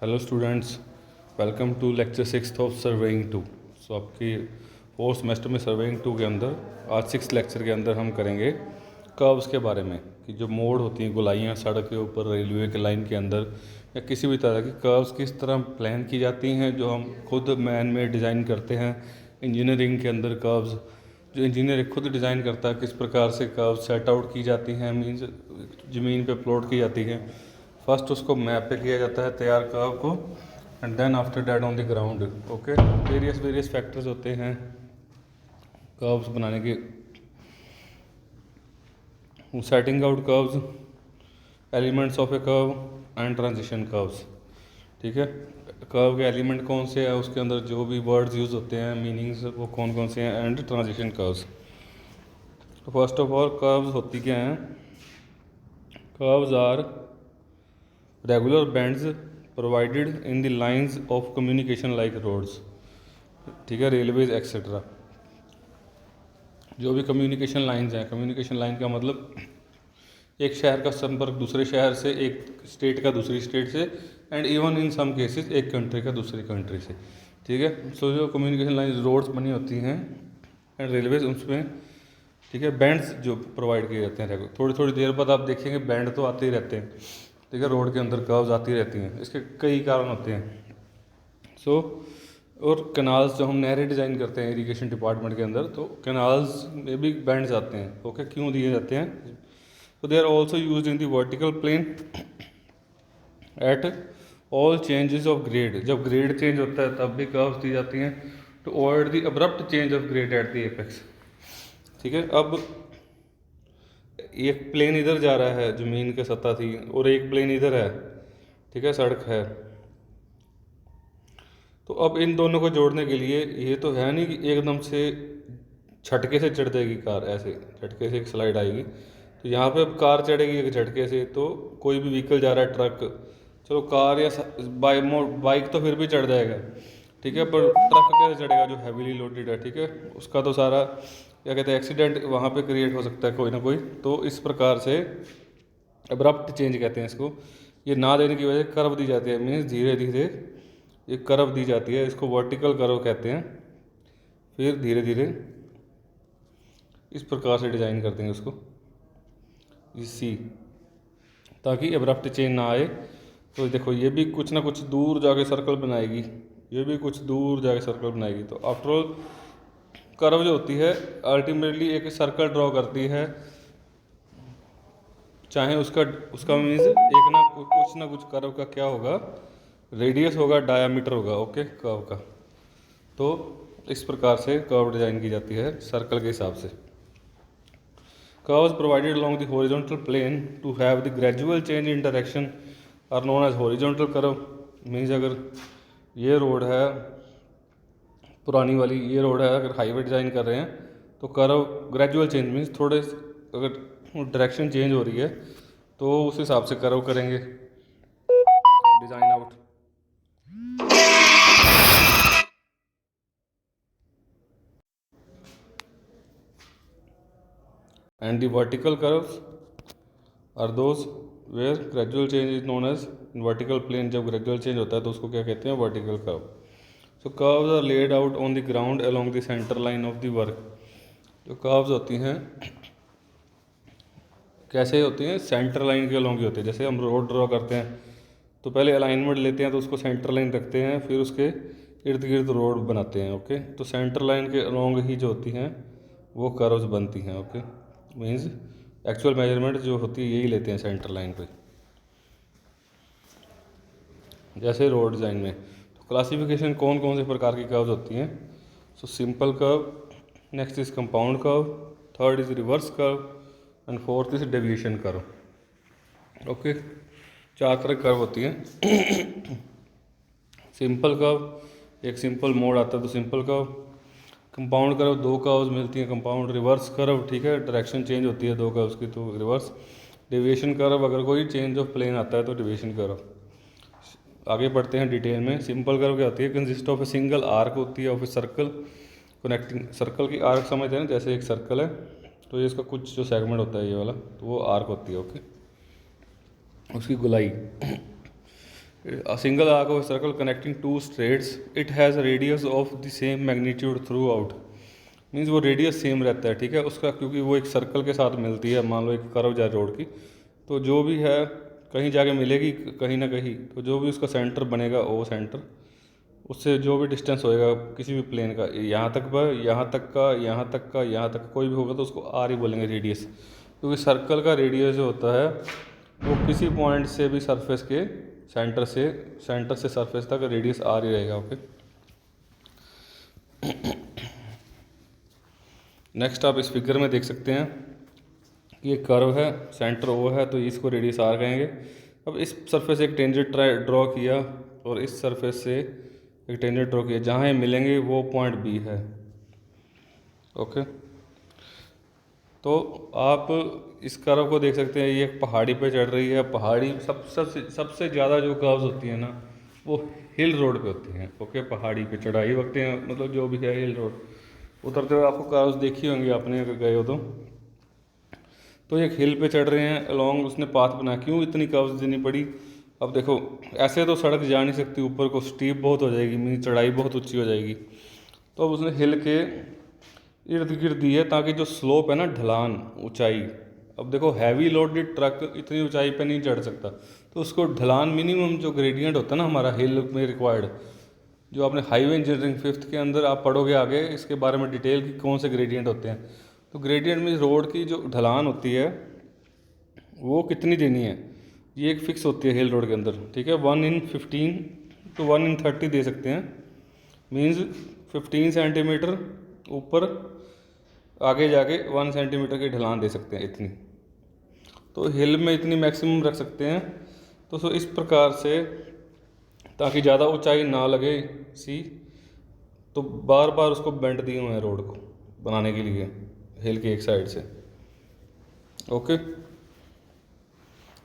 Hello students, welcome to lecture 6 of surveying 2। So आपकी fourth semester में surveying 2 के अंदर आज 6 लेक्चर के अंदर हम करेंगे कर्व्स के बारे में कि जो मोड़ होती हैं, गोलाइयाँ सड़क के ऊपर, रेलवे के लाइन के अंदर या किसी भी तरह की कर्व्स किस तरह प्लान की जाती हैं, जो हम खुद मैन में डिज़ाइन करते हैं। इंजीनियरिंग के अंदर कर्व्स जो इंजीनियर खुद डिज़ाइन करता है, किस प्रकार से कर्व सेट आउट की जाती हैं, मीन्स ज़मीन पे प्लॉट की जाती है। फर्स्ट उसको मैप पे किया जाता है तैयार कर्व को, and then after that on the ground. Okay, various factors होते हैं कर्व्स बनाने के। Setting out curves, elements of a curve and transition curves. ठीक है, कर्व के एलिमेंट कौन से हैं, उसके अंदर जो भी वर्ड्स यूज़ होते हैं, मीनिंग्स वो कौन कौन से हैं, एंड ट्रांजिशन कर्व्स। तो फर्स्ट ऑफ ऑल कर्व्स होती क्या हैं? Curves are regular bands provided in the lines of communication like roads. ठीक है, रेलवेज एक्सेट्रा। जो भी कम्युनिकेशन लाइंस हैं, कम्युनिकेशन लाइन का मतलब एक शहर का संपर्क दूसरे शहर से, एक स्टेट का दूसरी स्टेट से, and even in some cases एक कंट्री का दूसरी कंट्री से। ठीक है, सो जो कम्युनिकेशन लाइन रोड्स बनी होती हैं एंड रेलवेज, उसमें ठीक है बैंड्स जो प्रोवाइड किए जाते हैं। थोड़ी थोड़ी देर बाद आप देखेंगे बैंड तो आते ही रहते हैं। ठीक है, रोड के अंदर कर्व्स आती रहती हैं। इसके कई कारण होते हैं। और कैनाल्स जो हम नहरें डिज़ाइन करते हैं इरिगेशन डिपार्टमेंट के अंदर, तो कैनाल्स में भी बैंड्स आते हैं। ओके, क्यों दिए जाते हैं? तो they are also use in the vertical plane at all changes of grade. जब ग्रेड चेंज होता है तब भी कर्व्स दी जाती हैं, to avoid the abrupt change of grade at the apex. ठीक है, अब एक प्लेन इधर जा रहा है, ज़मीन के सतह थी, और एक प्लेन इधर है। ठीक है, सड़क है। तो अब इन दोनों को जोड़ने के लिए ये तो है नहीं कि एकदम से झटके से चढ़ जाएगी कार, ऐसे झटके से एक स्लाइड आएगी। तो यहाँ पे अब कार चढ़ेगी एक झटके से, तो कोई भी व्हीकल जा रहा है, ट्रक, चलो कार या बाइक तो फिर भी चढ़ जाएगा। ठीक है, पर ट्रक कैसे चढ़ेगा जो हैवीली लोडेड है? ठीक है, उसका तो सारा क्या कहते हैं, एक्सीडेंट वहाँ पे क्रिएट हो सकता है कोई ना कोई। तो इस प्रकार से अब्रप्ट चेंज कहते हैं इसको। ये ना देने की वजह से कर्व दी जाती है, मीन्स धीरे धीरे ये कर्व दी जाती है, इसको वर्टिकल कर्व कहते हैं। फिर धीरे धीरे इस प्रकार से डिज़ाइन कर देंगे उसको, इसी ताकि अब्रप्ट चेंज ना आए। तो देखो ये भी कुछ ना कुछ दूर जाके सर्कल बनाएगी, ये भी कुछ दूर जाके सर्कल बनाएगी। तो आफ्टर ऑल कर्व जो होती है अल्टीमेटली एक सर्कल ड्रॉ करती है, चाहे उसका उसका मीन्स एक ना कुछ कर्व का क्या होगा, रेडियस होगा, डायामीटर होगा। ओके, कर्व का। तो इस प्रकार से कर्व डिज़ाइन की जाती है सर्कल के हिसाब से। Curves provided along the horizontal plane to have the gradual change in direction are known as horizontal curve. Means अगर ये रोड है पुरानी वाली, ये रोड है, अगर हाईवे डिज़ाइन कर रहे हैं तो कर्व ग्रेजुअल चेंज मीन्स थोड़े अगर डायरेक्शन चेंज हो रही है तो उस हिसाब से कर्व करेंगे design out. And the vertical curves are those where gradual change is known as in vertical plane. जब ग्रेजुअल चेंज होता है तो उसको क्या कहते हैं? Vertical curve. So curves are laid out on the ground along the centre line of the work. जो कर्व्स होती हैं कैसे होती हैं? सेंटर लाइन के अलोंग ही होती है। जैसे हम रोड ड्रॉ करते हैं तो पहले अलाइनमेंट लेते हैं, तो उसको सेंटर लाइन रखते हैं, फिर उसके इर्द गिर्द रोड बनाते हैं। ओके, तो सेंटर लाइन के अलोंग ही जो होती हैं वो कर्व्स बनती हैं। ओके, मीन्स एक्चुअल मेजरमेंट जो होती है यही लेते हैं सेंटर लाइन पे, जैसे रोड डिज़ाइन में। तो क्लासिफिकेशन कौन कौन से प्रकार की कर्व्स होती हैं? So simple curve, next is compound curve, third is reverse curve, and fourth is deviation curve. Okay, 4 तरह कर्व होती हैं। सिंपल कर्व, एक सिंपल मोड आता है तो simple curve. Compound curve, 2 curves मिलती हैं कंपाउंड। रिवर्स कर्व, ठीक है, डायरेक्शन चेंज होती है 2 कर्व्स की तो रिवर्स। डेविएशन कर्व, अगर कोई चेंज ऑफ प्लेन आता है तो डेविएशन कर्व। आगे बढ़ते हैं डिटेल में। सिंपल कर्व क्या होती है? Consist of a single arc होती है of a circle connecting. Circle की आर्क समझते हैं ना, जैसे एक सर्कल है तो ये इसका कुछ जो सेगमेंट होता है ये वाला, तो वो आर्क होती है। ओके, उसकी गोलाई। A single arc of a circle connecting two straights, it has a radius of the same magnitude throughout. Means वो रेडियस सेम रहता है, ठीक है उसका, क्योंकि वो एक सर्कल के साथ मिलती है। मान लो एक कर्व जा रोड की, तो जो भी है कहीं जाके मिलेगी कहीं ना कहीं, तो जो भी उसका सेंटर बनेगा वो सेंटर, उससे जो भी डिस्टेंस होएगा किसी भी प्लेन का, यहाँ तक का, यहाँ तक का, यहाँ तक का, यहाँ तक कोई भी होगा तो उसको आर ही बोलेंगे, रेडियस। क्योंकि सर्कल का रेडियस जो होता है वो किसी पॉइंट से भी सरफेस के सेंटर से सरफेस तक रेडियस आर ही रहेगा। ओके, नेक्स्ट आप इस फिगर में देख सकते हैं कि ये कर्व है, सेंटर ओ है, तो इसको रेडियस आर कहेंगे। अब इस सरफेस से एक टेंजेंट ड्रॉ किया और इस सरफेस से एक टेंजेंट ड्रॉ किया, जहाँ ये मिलेंगे वो पॉइंट बी है। ओके, तो आप इस कर्व को देख सकते हैं, ये एक पहाड़ी पे चढ़ रही है। पहाड़ी सबसे ज़्यादा जो कर्व्स होती है ना वो हिल रोड पे होती हैं। ओके, पहाड़ी पे चढ़ाई वक्त मतलब जो भी है हिल रोड उतरते हुए आपको कर्व्स देखी होंगी आपने अगर गए हो तो एक हिल पे चढ़ रहे हैं अलॉन्ग, उसने पाथ बना, क्यों इतनी कर्व्स देनी पड़ी। अब देखो ऐसे तो सड़क जा नहीं सकती, ऊपर को स्टीप बहुत हो जाएगी, मीन चढ़ाई बहुत ऊंची हो जाएगी, तो अब उसने हिल के इर्द गिर्द दी है ताकि जो स्लोप है ना, ढलान, ऊंचाई, अब देखो हैवी लोडेड ट्रक इतनी ऊंचाई पे नहीं चढ़ सकता, तो उसको ढलान मिनिमम जो ग्रेडियंट होता है ना हमारा हिल में रिक्वायर्ड, जो आपने हाईवे इंजीनियरिंग 5th के अंदर आप पढ़ोगे आगे इसके बारे में डिटेल कि कौन से ग्रेडियंट होते हैं। तो ग्रेडियंट में रोड की जो ढलान होती है वो कितनी देनी है, ये एक फिक्स होती है हिल रोड के अंदर, ठीक है। 1/15 to 1/30 दे सकते हैं, मीन्स 15 सेंटीमीटर ऊपर आगे जाके 1 सेंटीमीटर की ढलान दे सकते हैं इतनी, तो हिल में इतनी मैक्सिमम रख सकते हैं। तो इस प्रकार से ताकि ज़्यादा ऊंचाई ना लगे सी, तो बार बार उसको बेंड दिए हुए हैं रोड को बनाने के लिए हिल के एक साइड से। ओके,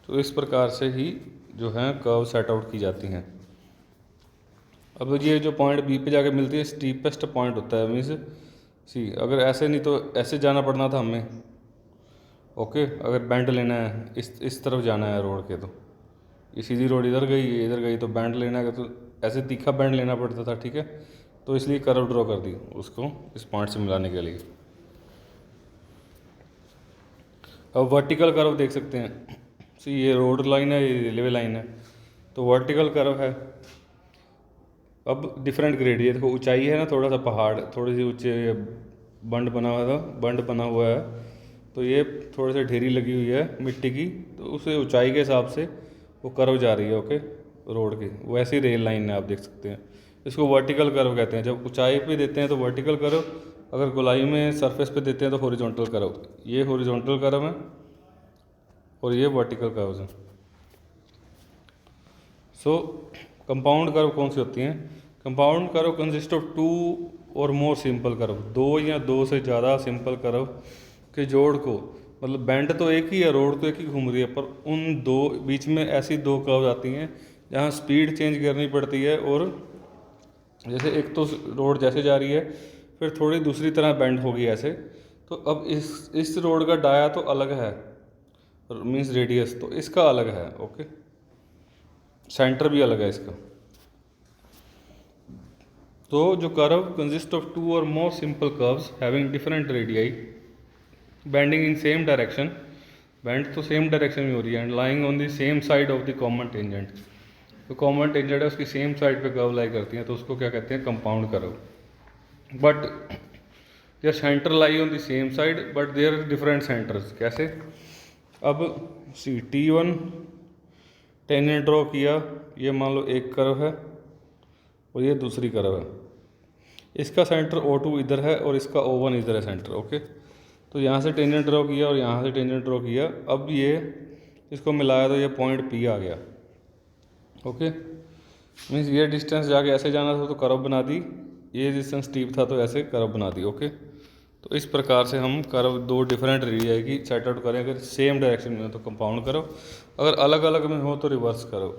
तो इस प्रकार से ही जो है कर्व सेट आउट की जाती हैं। अब ये जो पॉइंट बी पे जाके मिलती है स्टीपेस्ट पॉइंट होता है, मीन्स सी, अगर ऐसे नहीं तो ऐसे जाना पड़ना था हमें। ओके, अगर बेंड लेना है इस तरफ जाना है रोड के, तो ये सीधी रोड इधर गई, ये इधर गई, तो बैंड लेना है तो ऐसे तीखा बैंड लेना पड़ता था, ठीक है। तो इसलिए कर्व ड्रॉ कर दी उसको इस पॉइंट से मिलाने के लिए। अब वर्टिकल कर्व देख सकते हैं, सी ये रोड लाइन है, ये रेलवे लाइन है, तो वर्टिकल कर्व है। अब डिफरेंट ग्रेड, ये देखो ऊंचाई है ना, थोड़ा सा पहाड़, थोड़ी सी ऊंचे बंड बना हुआ है, तो ये थोड़ी सी ढेरी लगी हुई है मिट्टी की, तो उस ऊंचाई के हिसाब से वो कर्व जा रही है। ओके, रोड की वैसी रेल लाइन है, आप देख सकते हैं। इसको वर्टिकल कर्व कहते हैं। जब ऊंचाई पे देते हैं तो वर्टिकल कर्व, अगर गोलाई में सरफेस पे देते हैं तो हॉरिजॉन्टल कर्व। ये हॉरिजॉन्टल कर्व है और ये वर्टिकल कर्व है। सो कंपाउंड कर्व कौन सी होती हैं? कंपाउंड कर्व कंसिस्ट ऑफ 2 और मोर सिंपल कर्व, 2 या 2 से ज़्यादा सिंपल कर्व के जोड़ को, मतलब बैंड तो एक ही है, रोड तो एक ही घूम रही है, पर उन दो बीच में ऐसी 2 कर्व आती हैं जहाँ स्पीड चेंज करनी पड़ती है, और जैसे एक तो रोड जैसे जा रही है फिर थोड़ी दूसरी तरह बैंड होगी ऐसे, तो अब इस रोड का डाया तो अलग है, मीन्स रेडियस तो इसका अलग है। ओके, सेंटर भी अलग है इसका। तो जो कर्व कंसिस्ट ऑफ 2 और more simple curves having different radii bending in same direction, bend तो सेम डायरेक्शन में हो रही है, and lying on the same side of the common tangent, तो कॉमन टेंजेंट है उसकी सेम साइड पे कर्व लाई करती हैं, तो उसको क्या कहते हैं? Compound curve. But their centre lie on the same side but their different centres. कैसे? अब सी T1 टेंजेंट ड्रॉ किया, ये मान लो एक कर्व है और ये दूसरी कर्व है, इसका सेंटर O2 इधर है और इसका O1 इधर है सेंटर। ओके, तो यहाँ से टेंजेंट ड्रॉ किया और यहाँ से टेंजेंट ड्रॉ किया, अब ये इसको मिलाया तो ये पॉइंट P आ गया। ओके, मीन्स ये डिस्टेंस जाके ऐसे जाना था तो कर्व बना दी, ये डिस्टेंस स्टीप था तो ऐसे कर्व बना दी। ओके, तो इस प्रकार से हम कर्व 2 डिफरेंट रेडियाई की सेट आउट करें। अगर सेम डायरेक्शन में हो तो कंपाउंड कर्व, अगर अलग अलग में हो तो रिवर्स कर्व।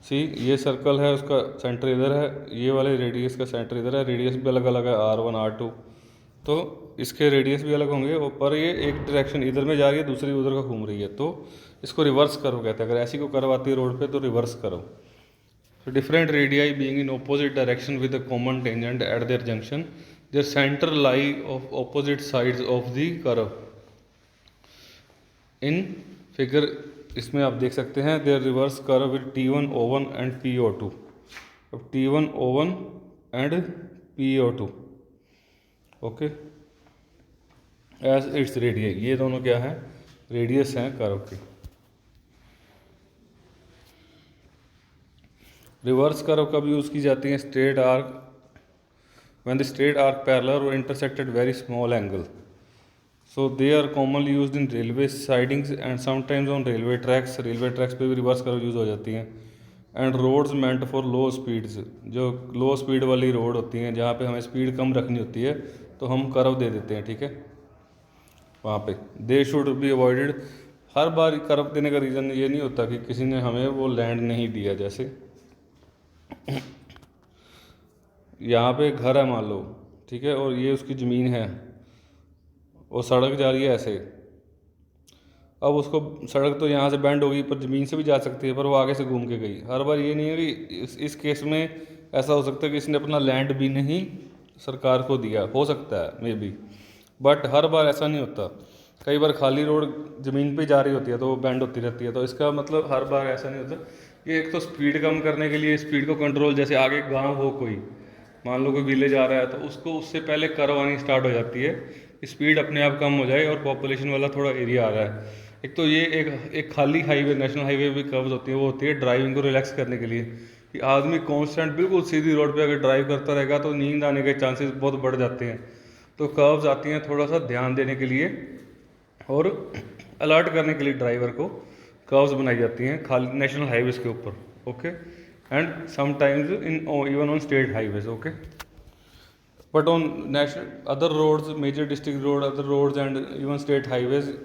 सी, ये सर्कल है, उसका सेंटर इधर है, ये वाले रेडियस का सेंटर इधर है, रेडियस भी अलग अलग है, R1 R2, तो इसके रेडियस भी अलग होंगे, और पर ये एक डायरेक्शन इधर में जा रही है, दूसरी उधर का घूम रही है, तो इसको रिवर्स कर्व कहते हैं। अगर ऐसी को कर्व आती है रोड पे तो reverse curve. So different radii being in opposite direction with a common tangent at their junction, their center lie of opposite sides of the curve. In figure इसमें आप देख सकते हैं their reverse curve with T1 O1 and PO2. अब T1 O1 and PO2 okay as its radius, ये दोनों क्या है, रेडियस हैं कर्व की। रिवर्स कर्व कब यूज़ की जाती है, straight arc, when the straight arc parallel और intersected very small angle, so they are commonly used in railway sidings and sometimes on railway tracks. Railway tracks पे भी reverse curve use हो जाती हैं। And roads meant for low speeds, जो low speed वाली road होती हैं जहाँ पे हमें स्पीड कम रखनी होती है तो हम कर्व दे देते हैं, ठीक है, वहाँ पे। They should be avoided. Her bar curve देने का रीज़न ये नहीं होता कि किसी ने हमें वो लैंड नहीं दिया। जैसे यहाँ पे घर है मान लो, ठीक है, और ये उसकी ज़मीन है और सड़क जा रही है ऐसे। अब उसको सड़क तो यहाँ से बैंड होगी पर ज़मीन से भी जा सकती है, पर वो आगे से घूम के गई। हर बार ये नहीं है कि इस केस में ऐसा हो सकता है कि इसने अपना लैंड भी नहीं सरकार को दिया, हो सकता है मे बी, बट हर बार ऐसा नहीं होता। कई बार खाली रोड ज़मीन पे जा रही होती है तो वो बैंड होती रहती है, तो इसका मतलब हर बार ऐसा नहीं होता। ये एक तो स्पीड कम करने के लिए, स्पीड को कंट्रोल, जैसे आगे गांव हो कोई, मान लो कोई विलेज आ रहा है तो उसको उससे पहले कर्व आनी स्टार्ट हो जाती है, स्पीड अपने आप कम हो जाए और पॉपुलेशन वाला थोड़ा एरिया आ रहा है। एक तो ये एक खाली हाईवे, नेशनल हाईवे भी कर्व्स होती है, वो होती है ड्राइविंग को रिलैक्स करने के लिए, कि आदमी कांस्टेंट बिल्कुल सीधी रोड पे अगर ड्राइव करता रहेगा तो नींद आने के चांसेस बहुत बढ़ जाते हैं। तो कर्व्स आती हैं थोड़ा सा ध्यान देने के लिए और अलर्ट करने के लिए ड्राइवर को कर्व्स बनाई जाती हैं खाली नेशनल हाईवेज़ के ऊपर, okay, and sometimes in even on state highways, okay, but on national other roads, major district road, other roads and even state highways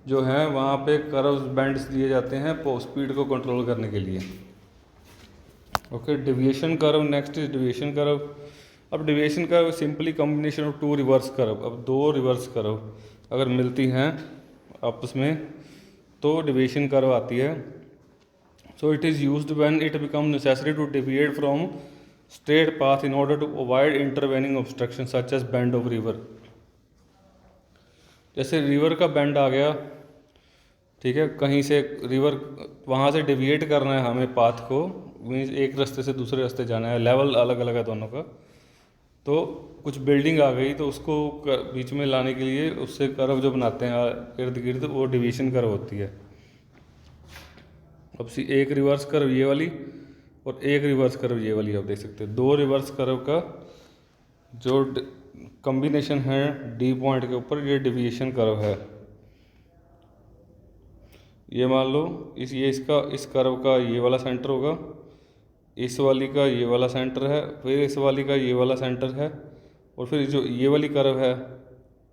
जो हैं वहाँ पे कर्व्स बैंड्स दिए जाते हैं स्पीड को कंट्रोल करने के लिए, okay. Deviation curve, next is deviation curve. अब deviation curve simply combination of two reverse curve. अब दो रिवर्स कर्व अगर मिलती हैं आपस में तो डेविएशन कर्व आती है। So it is used when it become necessary to deviate from straight path in order to avoid intervening obstruction such as bend of river. जैसे रिवर का बेंड आ गया, ठीक है, कहीं से रिवर, वहाँ से डेविएट करना है हमें पाथ को, मीन्स एक रास्ते से दूसरे रास्ते जाना है, लेवल अलग अलग है दोनों का, तो कुछ बिल्डिंग आ गई तो उसको बीच में लाने के लिए उससे कर्व जो बनाते हैं इर्द गिर्द, वो डेविएशन कर्व होती है। अब एक रिवर्स कर्व ये वाली और एक रिवर्स कर्व ये वाली, आप देख सकते हैं दो रिवर्स कर्व का जो कॉम्बिनेशन है डी पॉइंट के ऊपर, ये डेविएशन कर्व है। ये मान लो इस कर्व का ये वाला सेंटर होगा, इस वाली का ये वाला सेंटर है, फिर इस वाली का ये वाला सेंटर है, और फिर जो ये वाली कर्व है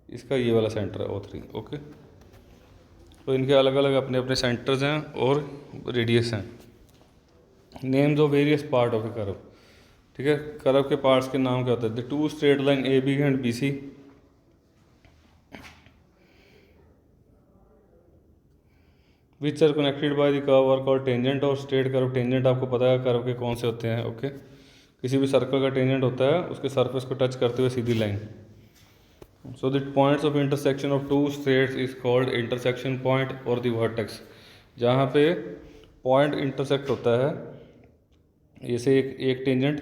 इसका ये वाला सेंटर है O3, ओके। तो इनके अलग अलग अपने अपने सेंटर्स हैं और रेडियस हैं। Names of various part of a curve, ठीक है, कर्व के पार्ट्स के नाम क्या होते हैं। The two straight line AB and BC which are connected by the curve are called tangent. और स्ट्रेट कर्व, टेंजेंट आपको पता है कर्व के कौन से होते हैं, ओके। किसी भी सर्कल का टेंजेंट होता है उसके सरफेस को टच करते हुए सीधी line. So the points of intersection of two straights is called intersection point और द वर्टेक्स। जहाँ पे पॉइंट इंटरसेक्ट होता है, जैसे एक टेंजेंट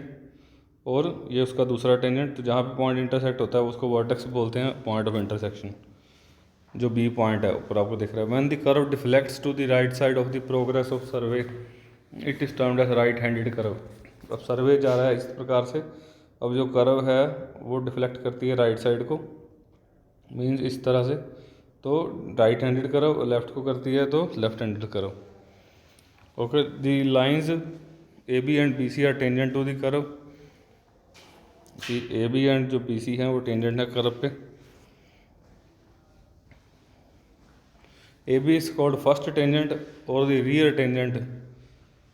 और ये उसका दूसरा टेंजेंट, तो जहाँ पे पॉइंट इंटरसेक्ट होता है उसको वर्टेक्स बोलते हैं, पॉइंट ऑफ इंटरसेक्शन। जो B पॉइंट है ऊपर आपको दिख रहा है। When the curve deflects to the right side of the progress of survey it is termed as right handed curve. अब सर्वे जा रहा है इस प्रकार से, अब जो कर्व है वो डिफ्लेक्ट करती है राइट साइड को, मीन्स इस तरह से, तो राइट हैंडेड कर्व, लेफ्ट को करती है तो left handed curve, okay. The lines AB and BC are tangent to the curve. AB and जो BC हैं वो टेंजेंट है कर्व पे। AB is called first tangent or the rear tangent.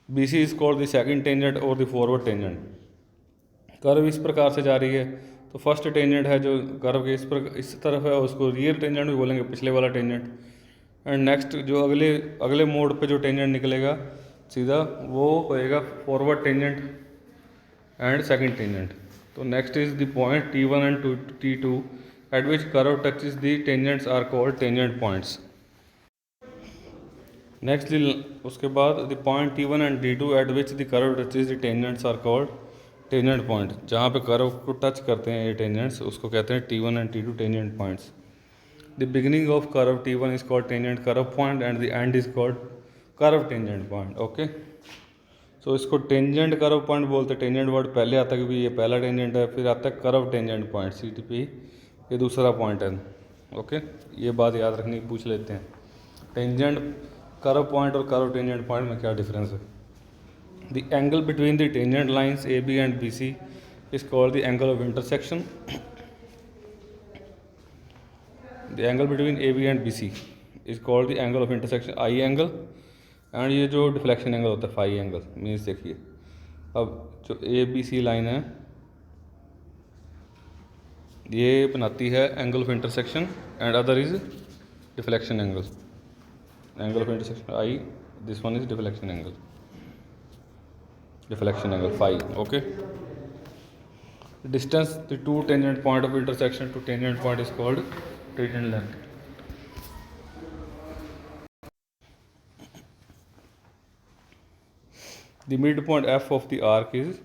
BC is called the second tangent or the forward tangent। Curve इस प्रकार से जा रही है तो फर्स्ट टेंजेंट है जो कर्व के इस तरफ है, उसको रियर टेंजेंट भी बोलेंगे, पिछले वाला टेंजेंट। एंड नेक्स्ट जो अगले अगले मोड पे जो टेंजेंट निकलेगा सीधा वो होएगा forward tangent and second tangent. तो next is the point T1 and T2 at which curve touches the tangents are called tangent points. Next उसके बाद the point T1 and T2 at which the curve touches the tangents are called tangent point. जहाँ पे curve को touch करते हैं ये tangents उसको कहते हैं T1 and T2 tangent points. The beginning of curve T1 is called tangent curve point and the end is called curve tangent point. Okay, so इसको टेंजेंट कर्व पॉइंट बोलते हैं। टेंजेंट वर्ड पहले आता है क्योंकि ये पहला टेंजेंट है, फिर आता है कर्व टेंजेंट पॉइंट CTP, ये दूसरा पॉइंट है। ओके, ये बात याद रखनी, पूछ लेते हैं टेंजेंट कर्व पॉइंट और कर्व टेंजेंट पॉइंट में क्या डिफरेंस है। The angle between the tangent lines AB and BC is called the angle of intersection. The angle between AB and BC is called the angle of intersection I angle. And ये जो deflection angle होता है phi angle. Means देखिए, अब जो ABC line है ये बनाती है angle of intersection and other is deflection angle. Angle of intersection I, this one is deflection angle phi. Okay, distance the two tangent point of intersection to tangent point is called tangent length. The mid point F of the arc is,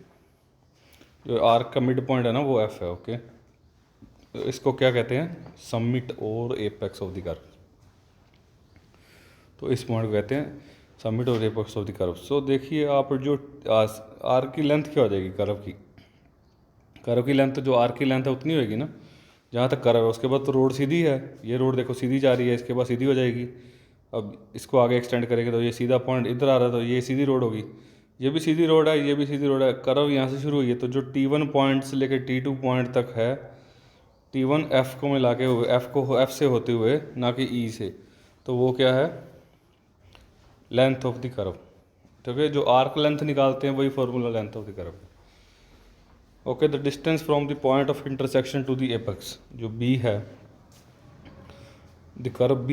जो arc का mid point है ना वो F है। Okay, तो इसको क्या कहते हैं, समिट और एपेक्स ऑफ द कर्व। तो इस पॉइंट को कहते हैं समिट और एपेक्स ऑफ द कर्व। सो देखिए आप, जो आर्क की लेंथ क्या हो जाएगी, कर्व की लेंथ, जो आर्क की लेंथ है उतनी होगी ना जहाँ तक कर्व है। उसके बाद तो रोड सीधी है, ये रोड देखो सीधी जा रही है, इसके बाद सीधी हो जाएगी। अब इसको आगे एक्सटेंड करेंगे तो ये सीधा पॉइंट इधर आ रहा है, तो ये सीधी रोड होगी। ये भी सीधी रोड है, ये भी सीधी रोड है। कर्व यहाँ से शुरू हुई है, तो जो T1 पॉइंट से लेकर T2 पॉइंट तक है, T1 F को मिला के हुए, F से होते हुए, ना कि E से, तो वो क्या है, लेंथ ऑफ द कर्व। ठीक है, जो आर्क लेंथ निकालते हैं वही formula length of the curve. Okay, the distance from the point of intersection to the apex, जो B है, द कर्व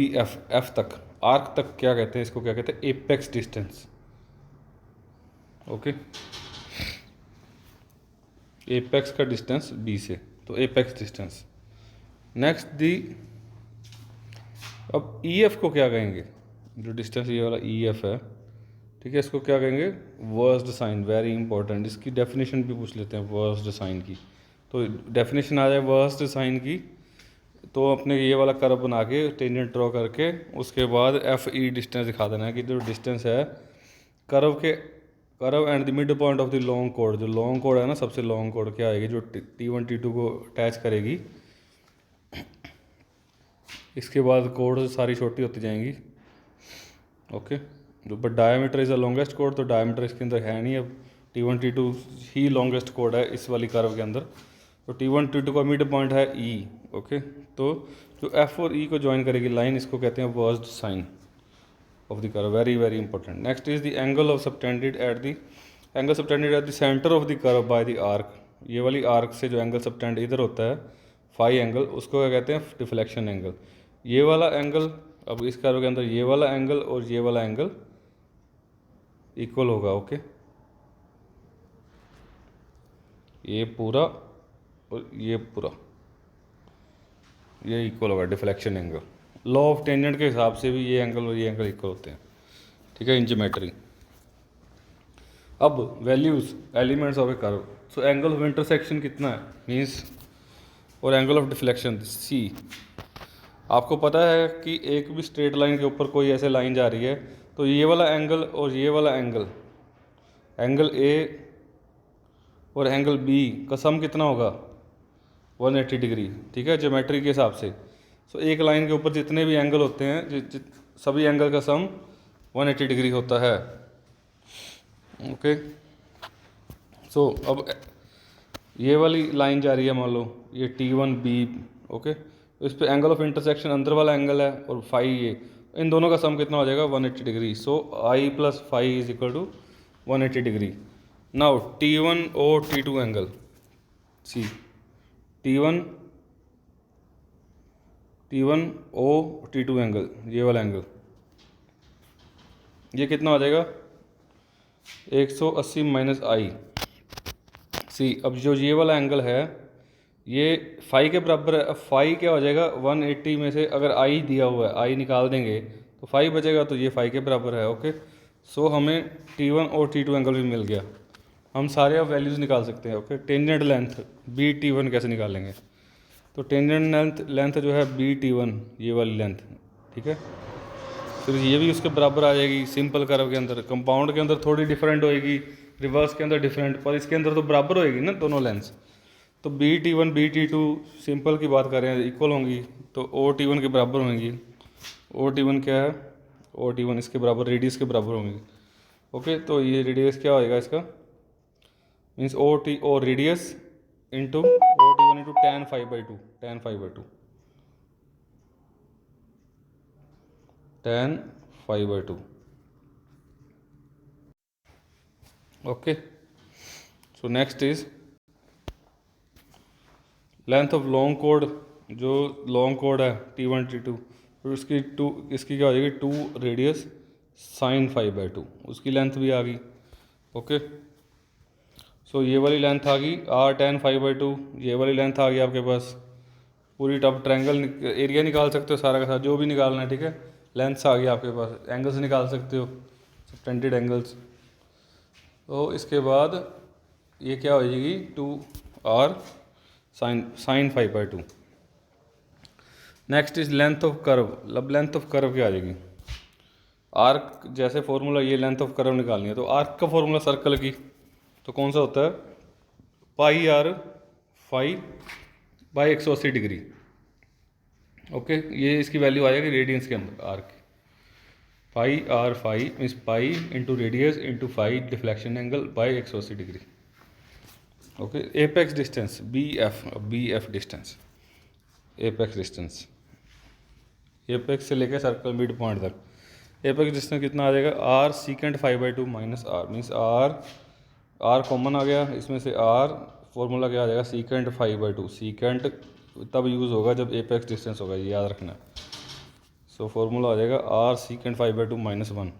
F तक, आर्क तक क्या कहते हैं, इसको क्या कहते हैं, एपेक्स डिस्टेंस। ओके, एपेक्स का डिस्टेंस B से, तो एपेक्स डिस्टेंस। नेक्स्ट अब EF को क्या कहेंगे, जो डिस्टेंस ये वाला EF है, ठीक है, इसको क्या कहेंगे, वर्स्ट साइन। वेरी इंपॉर्टेंट, इसकी डेफिनेशन भी पूछ लेते हैं वर्स्ट साइन की। तो डेफिनेशन आ जाए वर्स्ट साइन की, तो अपने ये वाला कर्व बना के टेंजेंट ड्रॉ करके उसके बाद FE डिस्टेंस दिखा देना है कि जो डिस्टेंस है curve and the mid point of the long कोड। जो लॉन्ग कोड है ना, सबसे लॉन्ग कोड क्या आएगी, जो T1 T2 को अटैच करेगी, इसके बाद कोड सारी छोटी होती जाएंगी। ओके, जो but diameter is the longest code, तो डायमीटर इसके अंदर है नहीं। अब T1 T2 ही लॉन्गेस्ट कोड है इस वाली कर्व के अंदर। तो T1 T2 का मिड पॉइंट है E। ओके, तो जो F और E को ज्वाइन करेगी लाइन, इसको कहते हैं versed sine of the curve. Very very important. Next is the angle of subtended at the centre of the curve by the arc. ये वाली आर्क से जो एंगल सबटेंड इधर होता है, फाई एंगल, उसको क्या कहते हैं, डिफ्लेक्शन एंगल। ये वाला एंगल, अब इस कर्व के अंदर ये वाला एंगल और ये वाला एंगल इक्वल होगा। ओके, ये पूरा और ये पूरा, ये इक्वल होगा, deflection angle. Law of tangent के हिसाब से भी ये एंगल और ये एंगल इक्वल होते हैं। ठीक है, इन ज्योमेट्री। अब values elements of a curve. So angle of intersection कितना है, मीन्स, और एंगल ऑफ डिफ्लेक्शन C। आपको पता है कि एक भी स्ट्रेट लाइन के ऊपर कोई ऐसे लाइन जा रही है, तो ये वाला एंगल और ये वाला एंगल, एंगल A और एंगल B का सम कितना होगा, 180 डिग्री। ठीक है, ज्योमेट्री के हिसाब से। सो एक लाइन के ऊपर जितने भी एंगल होते हैं, सभी एंगल का सम 180 डिग्री होता है। ओके, सो अब ये वाली लाइन जा रही है, मान लो ये T1B। ओके, तो इस पे एंगल ऑफ इंटरसेक्शन अंदर वाला एंगल है और फाई, ये इन दोनों का सम कितना हो जाएगा, 180 degree. So I plus phi is equal to 180 degree. Now T1 और T2 angle C, T1 O T2 angle, ये वाला एंगल ये कितना हो जाएगा 180 माइनस आई सी। अब जो ये वाला एंगल है ये फाई के बराबर है। अब फाई क्या हो जाएगा 180 में से अगर आई दिया हुआ है, आई निकाल देंगे तो फाई बचेगा, तो ये फाई के बराबर है। ओके, सो हमें T1 और T2 एंगल भी मिल गया। हम सारे अब वैल्यूज़ निकाल सकते हैं। ओके, टेंजेंट लेंथ BT1 कैसे निकालेंगे, तो टेंजेंट लेंथ जो है BT1 ये वाली लेंथ, ठीक है, फिर ये भी उसके बराबर आ जाएगी। सिंपल कर्व के अंदर, कंपाउंड के अंदर थोड़ी डिफरेंट होएगी, रिवर्स के अंदर डिफरेंट, पर इसके अंदर तो बराबर होएगी ना दोनों लेंथ्स। तो BT1 BT2 सिंपल की बात कर रहे हैं इक्वल होंगी, तो OT1 के बराबर होंगी। OT1 क्या है, OT1 इसके बराबर रेडियस के बराबर होंगी। ओके, तो ये रेडियस क्या होएगा इसका, मीन्स OT और radius into OT1 into tan five by two, tan five by two, tan five by two. Okay, so next is length of long कोड। जो लॉन्ग कोड है T1 T2, तो इसकी क्या हो जाएगी 2 radius sine five by two, उसकी लेंथ भी आ गई। ओके, सो ये वाली लेंथ आ गई R tan five by to, ये वाली लेंथ आ गई आपके पास पूरी। टॉप ट्रायंगल एरिया निकाल सकते हो सारा का सारा, जो भी निकालना है, ठीक है। लेंथ्स आ गई आपके पास, एंगल्स निकाल सकते हो, सबटेंडेड एंगल्स। तो इसके बाद ये क्या हो जाएगी 2R sine five by two. Next is length of curve. अब लेंथ ऑफ कर्व क्या आ जाएगी, आर्क जैसे फॉर्मूला, ये लेंथ ऑफ कर्व निकालनी है तो आर्क का फॉर्मूला सर्कल की तो कौन सा होता है pi R phi by 180 degree. Okay, ये इसकी वैल्यू आ जाएगी रेडियंस के अंदर आर्क की। Pi R phi means pi into radius into phi deflection angle by 180 degree. Okay, apex distance BF distance, apex distance, apex से लेकर सर्कल मिड पॉइंट तक apex distance कितना आ जाएगा R secant five by two minus R, means R common आ गया इसमें से, R फॉर्मूला क्या आ जाएगा secant five by two. Secant तब यूज़ होगा जब एपेक्स डिस्टेंस होगा, ये याद रखना। सो फॉर्मूला आ जाएगा R secant five by two minus 1।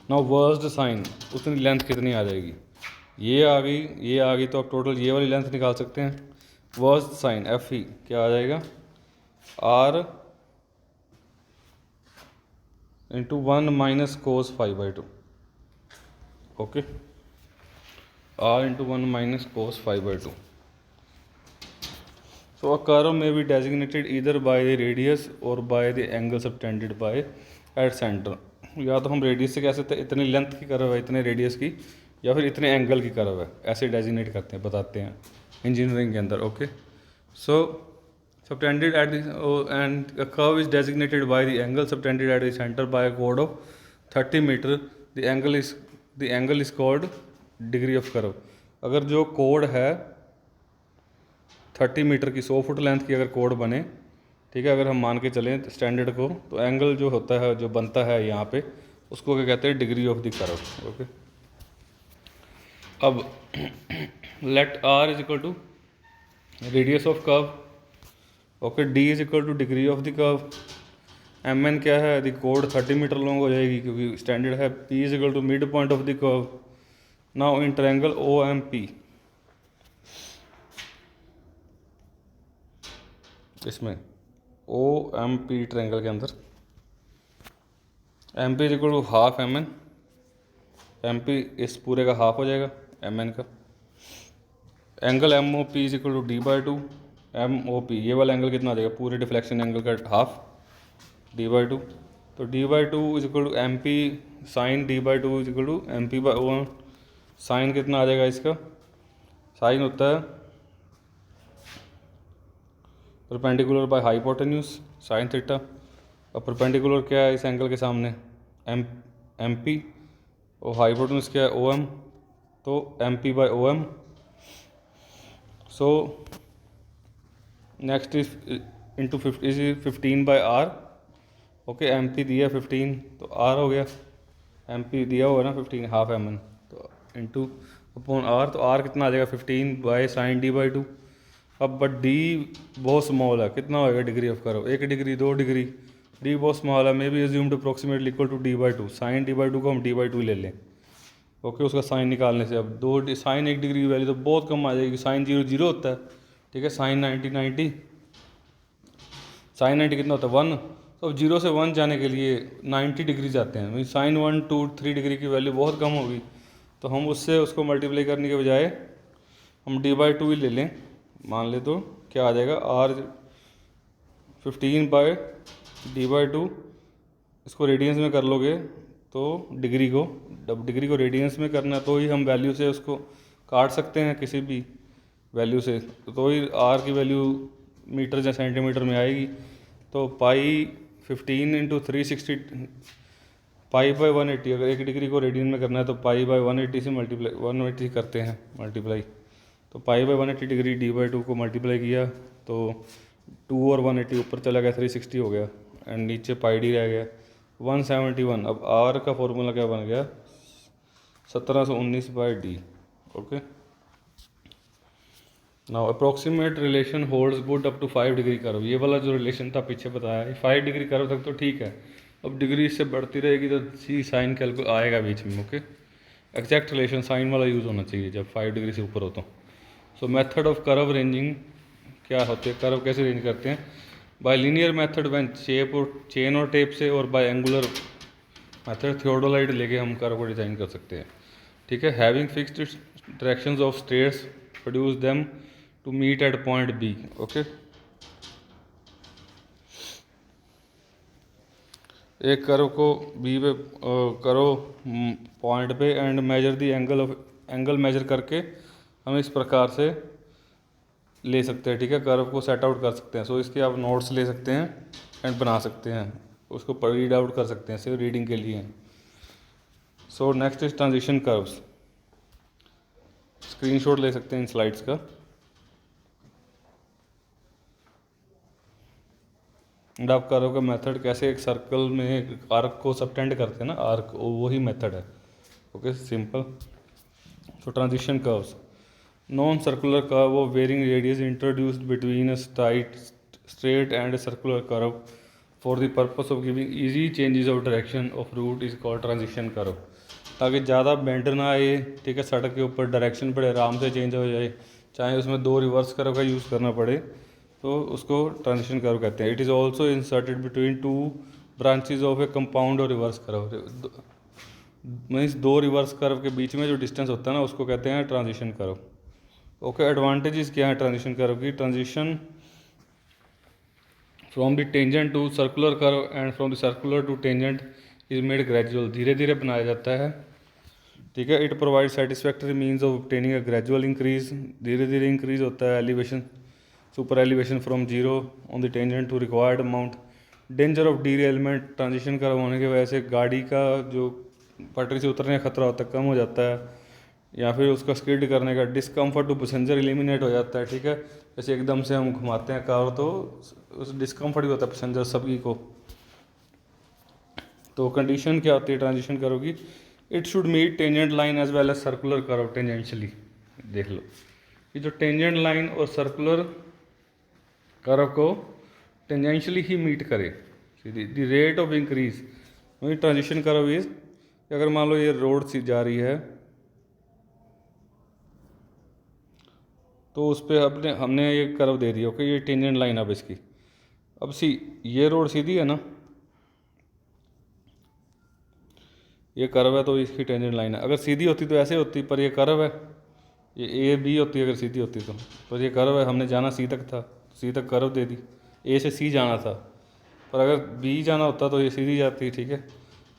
Now versed sine, उतनी लेंथ कितनी आ जाएगी, ये आ गई तो आप टोटल ये वाली लेंथ निकाल सकते हैं। वर्स्ट साइन FE क्या आ जाएगा R into 1 minus cos five by two. Okay, R into 1 minus cos five by to. So a curve may be designated either by the radius or by the angle subtended by at center। या तो हम radius से कह सकते हैं इतनी length की curve है, इतने रेडियस की, या फिर इतने एंगल की कर्व है, ऐसे डेजिग्नेट करते हैं, बताते हैं इंजीनियरिंग के अंदर। Okay, so subtended at the and a curve is designated by the angle subtended at the center by a chord of 30 meter। the angle is called degree of curve। अगर जो code है 30 metre की, 100 foot length की अगर code बने, ठीक है, अगर हम मान के चलें स्टैंडर्ड को, तो एंगल जो होता है जो बनता है यहाँ पे उसको क्या कहते हैं degree of the curve. Okay, अब let R is equal to radius of curve. Okay, D is equal to degree of the curve. MN क्या है, द कोड 30 मीटर लॉन्ग हो जाएगी क्योंकि स्टैंडर्ड है। P is equal to mid point of the curve. Now in triangle OMP, इसमें OMP triangle के अंदर MP is equal to half MN। MP इस पूरे का हाफ हो जाएगा MN का। Angle MOP is equal to D by two. MOP ये वाला एंगल कितना आ जाएगा पूरे डिफ्लेक्शन एंगल का हाफ, D बाई टू। तो D by two is equal to MP sine D by two is equal to MP by OM। Sine कितना आ जाएगा इसका, साइन होता है perpendicular by hypotenuse sine theta. और परपेंडिकुलर क्या है इस एंगल के सामने MP, और हाइपोटेन्यूज क्या है OM, तो MP by OM। So next is into 15 by R। Okay, MP दिया 15 तो R हो गया, MP दिया हुआ ना 15 हाफ MN, तो इंटू अपॉन R, तो R कितना आ जाएगा 15 by sine D by two. अब बट D बहुत स्मॉल है, कितना होएगा degree of curve, 1 degree 2 degree, D बहुत स्मॉल है, may be assumed approximately equal to d/2, sine d/2 को हम d/2 ले लें। ओके, उसका साइन निकालने से अब साइन 1 डिग्री की वैल्यू तो बहुत कम आ जाएगी। साइन 0 0 होता है, ठीक है। साइन 90 साइन 90 कितना होता है 1। तो अब 0 से 1 जाने के लिए 90 डिग्री जाते हैं, साइन 1 2 3 डिग्री की वैल्यू बहुत कम होगी। तो हम उससे उसको मल्टीप्लाई करने के बजाय हम d/2 ही ले लें। मान ले तो क्या आ जाएगा, r 15/d/2। इसको रेडियंस में कर लोगे तो डिग्री को रेडियंस में करना, तो ही हम वैल्यू से उसको काट सकते हैं किसी भी वैल्यू से, तो ही r की वैल्यू मीटर या सेंटीमीटर में आएगी। तो पाई 15 × 360 पाई/180, अगर 1 डिग्री को रेडियन में करना है तो पाई/180 से मल्टीप्लाई 180 करते हैं मल्टीप्लाई। तो पाई/180 डिग्री d/2 को मल्टीप्लाई किया तो 2 और 180 ऊपर चला गया, 360 हो गया, एंड नीचे पाई डी रह गया 171। अब r का फॉर्मूला क्या बन गया, 1719/d। Okay, now approximate relation holds good up to 5 degree curve. ये वाला जो रिलेशन था पीछे बताया, 5 डिग्री कर्व तक तो ठीक है। अब डिग्री इससे बढ़ती रहेगी तो सी साइन कैलकुलेट आएगा बीच में। ओके, एग्जैक्ट रिलेशन साइन वाला यूज़ होना चाहिए जब 5 डिग्री से ऊपर हो तो। सो मेथड ऑफ कर्व रेंजिंग क्या होते हैं, कर्व कैसे रेंज करते हैं, bye linear method when chain और टेप से, और बाय एंगुलर मेथड थियोडोलाइट लेके हम कर्व को डिज़ाइन कर सकते हैं। ठीक है, having fixed directions of straights produce them to meet at point B. Okay, एक कर्व को बी पे करो पॉइंट पे and measure the angle measure करके हम इस प्रकार से ले सकते हैं। ठीक है, कर्व को सेट आउट कर सकते हैं। सो इसके आप नोट्स ले सकते हैं एंड बना सकते हैं, उसको रीड आउट कर सकते हैं सिर्फ रीडिंग के लिए। सो next is transition curves. Screenshot ले सकते हैं इन स्लाइड्स का। एंड आप कर्व का मेथड कैसे एक सर्कल में आर्क को सबटेंड करते हैं ना, आर्क वही मेथड है। Okay, simple. So transition curves, non circular curve of varying radius introduced between a straight and a circular curve for the purpose of giving easy changes of direction of route is called transition curve। ताकि ज़्यादा bend ना आए, ठीक है, सड़क के ऊपर direction बड़े आराम से चेंज हो जाए, चाहे उसमें 2 रिवर्स कर्व का यूज़ करना पड़े, तो उसको ट्रांजिशन कर्व कहते हैं। It is also inserted between 2 branches of a compound और reverse curve. Means 2 reverse curve के बीच में जो डिस्टेंस होता है ना, उसको कहते हैं ट्रांजिशन कर्व। ओके, एडवांटेजेस क्या है ट्रांजिशन कर्व की, transition from the tangent to circular curve and from the circular to tangent is made gradual, धीरे धीरे बनाया जाता है। ठीक है, it provide satisfactory means of obtaining a gradual increase, धीरे धीरे इंक्रीज होता है elevation, super elevation from 0 on the tangent to required amount. Danger of derailment, transition curve होने की वजह से गाड़ी का जो पटरी से उतरने का खतरा होता है कम हो जाता है, या फिर उसका स्किड करने का डिस्कम्फर्ट टू पैसेंजर एलिमिनेट हो जाता है। ठीक है, जैसे एकदम से हम घुमाते हैं कार तो उस डिस्कम्फर्ट भी होता है पैसेंजर सभी को। तो कंडीशन क्या होती है ट्रांजिशन कर्व की, it should meet tangent line as well as circular curve tangentially. देख लो कि जो टेंजेंट लाइन और सर्कुलर कर्व को टेंजेंशियली ही मीट करे। The rate of increase transition curve is, अगर मान लो ये रोड सी जा रही है तो उस पर हमने ये कर्व दे दिया। ओके, ये टेंजेंट लाइन अब इसकी, अब ये रोड सीधी है ना, ये कर्व है तो इसकी टेंजेंट लाइन है। अगर सीधी होती तो ऐसे होती, पर ये कर्व है, ये ए बी होती अगर सीधी होती तो, पर ये कर्व है, हमने जाना सी तक था, सी तक कर्व दे दी। ए से सी जाना था, पर अगर बी जाना होता तो ये सीधी जाती। ठीक है,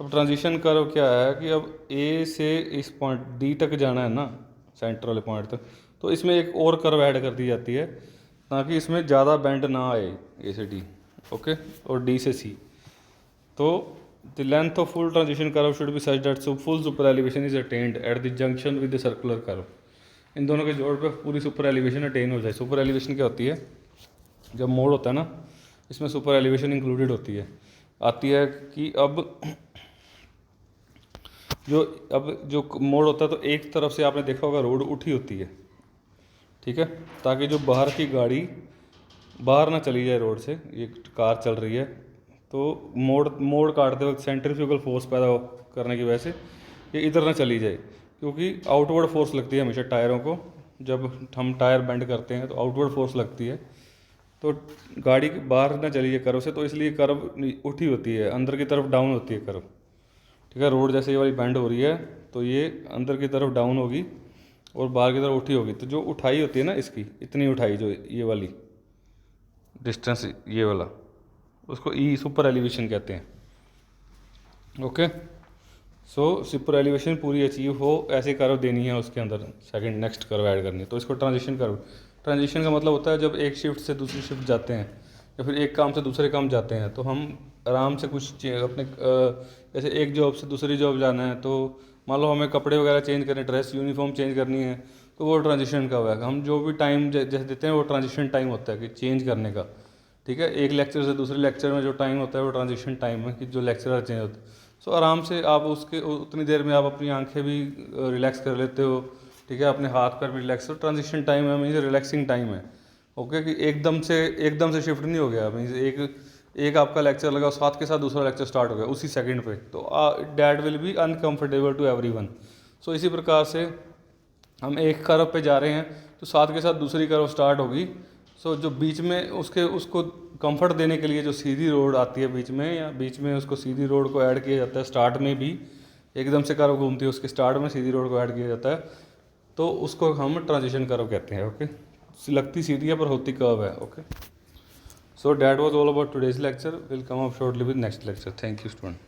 अब ट्रांजिशन कर्व क्या है कि अब ए से इस पॉइंट डी तक जाना है ना, सेंटर वाले पॉइंट तक, तो इसमें एक और कर्व ऐड कर दी जाती है ताकि इसमें ज़्यादा बेंड ना आए ए से डी। ओके, और डी से सी। तो the length of full transition curve should be such that full super elevation is attained at the junction with the circular curve. इन दोनों के जोड़ पे पूरी सुपर एलिवेशन अटेन हो जाए। सुपर एलिवेशन क्या होती है, जब मोड़ होता है ना, इसमें सुपर एलिवेशन इंक्लूडेड होती है, आती है कि अब जो मोड़ होता है तो एक तरफ से आपने देखा होगा रोड उठी होती है। ठीक है, ताकि जो बाहर की गाड़ी बाहर ना चली जाए रोड से, ये कार चल रही है तो मोड़ मोड़ काटते वक्त सेंट्रीफ्यूगल फोर्स पैदा करने की वजह से ये इधर ना चली जाए, क्योंकि आउटवर्ड फोर्स लगती है हमेशा टायरों को। जब हम टायर बेंड करते हैं तो आउटवर्ड फोर्स लगती है, तो गाड़ी बाहर ना चली जाए कर्व से, तो इसलिए कर्व उठी होती है, अंदर की तरफ डाउन होती है कर्व। ठीक है, रोड जैसे ये वाली बेंड हो रही है तो ये अंदर की तरफ डाउन होगी और बाहर की तरफ उठी होगी। तो जो उठाई होती है ना इसकी, इतनी उठाई जो ये वाली डिस्टेंस ये वाला, उसको ई सुपर एलिवेशन कहते हैं। ओके, सो सुपर एलिवेशन पूरी अचीव हो ऐसे कर्व देनी है उसके अंदर, सेकंड नेक्स्ट कर्व ऐड करनी है, तो इसको ट्रांजिशन कर्व। ट्रांजिशन का मतलब होता है जब एक शिफ्ट से दूसरी शिफ्ट जाते हैं या फिर एक काम से दूसरे काम जाते हैं, तो हम आराम से कुछ अपने जैसे एक जॉब से दूसरी जॉब जाना है, तो मान लो हमें कपड़े वगैरह चेंज करने, ड्रेस यूनिफॉर्म चेंज करनी है, तो वो ट्रांजिशन का हुआ है। हम जो भी टाइम जैसे देते हैं वो ट्रांजिशन टाइम होता है कि चेंज करने का। ठीक है, एक लेक्चर से दूसरे लेक्चर में जो टाइम होता है वो ट्रांजिशन टाइम है कि जो लेक्चरर चेंज होता है। सो आराम से आप उसके उतनी देर में आप अपनी आंखें भी रिलैक्स कर लेते हो। ठीक है, अपने हाथ पर भी रिलैक्स हो। ट्रांजिशन टाइम है मीन्स रिलैक्सिंग टाइम है। ओके, कि एकदम से शिफ्ट नहीं हो गया, मीन्स एक आपका लेक्चर लगा, साथ के साथ दूसरा लेक्चर स्टार्ट हो गया उसी सेकंड पे, तो that will be uncomfortable to everyone. So इसी प्रकार से हम एक कर्व पे जा रहे हैं तो साथ के साथ दूसरी कर्व स्टार्ट होगी। सो जो बीच में उसको कंफर्ट देने के लिए जो सीधी रोड आती है बीच में, या बीच में उसको सीधी रोड को ऐड किया जाता है स्टार्ट में भी, एकदम से कर्व घूमती है उसके स्टार्ट में सीधी रोड को ऐड किया जाता है, तो उसको हम ट्रांजिशन कर्व कहते हैं। ओके, लगती सीधी है पर होती कर्व है। Okay, so that was all about today's lecture. Will come up shortly with next lecture. Thank you student.